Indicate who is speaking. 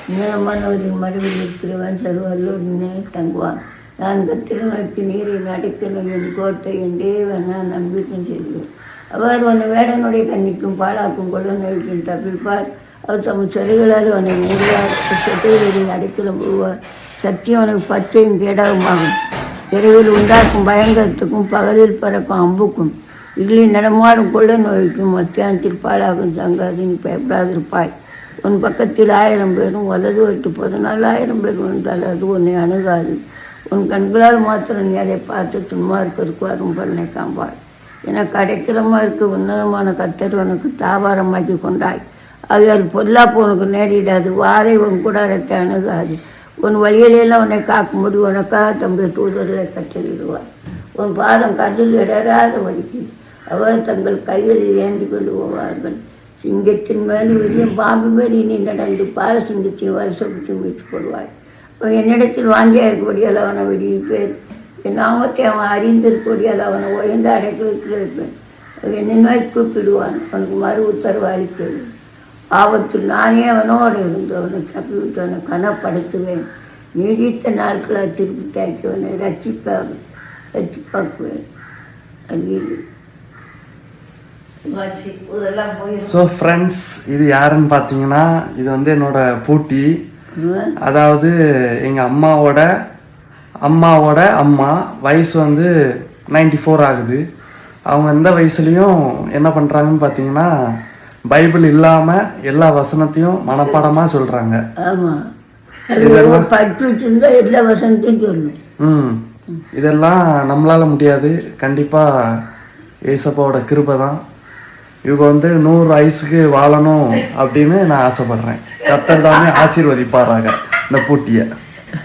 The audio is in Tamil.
Speaker 1: நீளமானவரின் மறுவில் இருக்கிறவன் சர்வல்லோடு தங்குவான். நான் கத்திரனுக்கு நீரை அடைக்கணும் என் கோட்டை என் தேவன் நான் நம்பிக்கை செய்கிறேன். அவர் உன்னை வேடனுடைய கண்ணிக்கும் பாழாக்கும் கொள்ள நோய்க்கும் தப்பிப்பார். அவர் தம் சிறைகளால் உன்னை நெறியார் சொட்டைகளில் அடைக்கலம் போவார். சத்தியம் உனக்கு பச்சையும் கேடாகுமாகும். இரவில் உண்டாக்கும் பயங்கரத்துக்கும் பகலில் பறக்கும் அம்புக்கும் இருளில் நடமாடும் கொள்ள நோய்க்கும் மத்தியானத்தில் பாழாகும் சங்காது நீ பயப்படாதிருப்பாய். உன் பக்கத்தில் 1000 பேரும் வலது வைத்து 14,000 பேர் வந்தால் அது உன்னை அணுகாது. உன் கண்களால் மாத்திரம் நீ அதை பார்த்து துன்மார்க்கருக்கு வரும் பலனை காண்பாய். எனக்கு அடைக்கலமாக இருக்க உன்னதமான கர்த்தர் உனக்கு தாபாரமாக்கி கொண்டாய். ஆகையால் பொல்லாப்பு உனக்கு நேரிடாது. வாரை உன் கூடாரத்தை அணுகாது. உன் வழியிலெல்லாம் உன்னை காக்கும்படி உனக்காக தம்முடைய தூதர்களை கட்டளிடுவார். உன் பாதம் கடலில் இடராத வழிக்கு அவர் தங்கள் கைகளில் ஏந்தி கொள்ளுவார்கள். சிங்கத்தின் மேல் விரியும் பாம்பு மேல் நீ நடந்து பால சிங்கத்தையும் வருஷத்தையும் வைத்துக் கொள்வாய். என்னிடத்தில் வாங்கியா இருக்கக்கூடியால் அவனை விடுவிப்பேன். என் நாமத்தை அவன் அறிந்திருக்கக்கூடியால் அவனை உயர்ந்த அடைக்கலத்தில் வைப்பேன். என்னை நோய் கூப்பிடுவான். அவனுக்கு மறு உத்தரவு அளித்தது. ஆபத்தில் நானே அவனோடு இருந்து அவனை தப்பிவிட்டு அவனை கனப்படுத்துவேன். நீடித்த நாட்களாக திருப்பி தாய்க்குவனை ரட்சிப்பாக்குவேன்.
Speaker 2: ஸோ ஃப்ரெண்ட்ஸ், இது யாருன்னு பார்த்தீங்கன்னா இது வந்து என்னோட பூட்டி. அதாவது எங்கள் அம்மாவோட அம்மா வயசு வந்து 94 ஆகுது. அவங்க எந்த வயசுலேயும் என்ன பண்ணுறாங்கன்னு பார்த்தீங்கன்னா பைபிள் இல்லாமல் எல்லா வசனத்தையும் மனப்பாடமாக சொல்கிறாங்க. இதெல்லாம் நம்மளால் முடியாது. கண்டிப்பாக ஏசப்பாவோட கிருபை தான். இவங்க வந்து 100 வயசுக்கு வாழணும் அப்படின்னு நான் ஆசைப்படுறேன். கர்த்தர் தாமே ஆசீர்வதிப்பாராக இந்த பூட்டியை.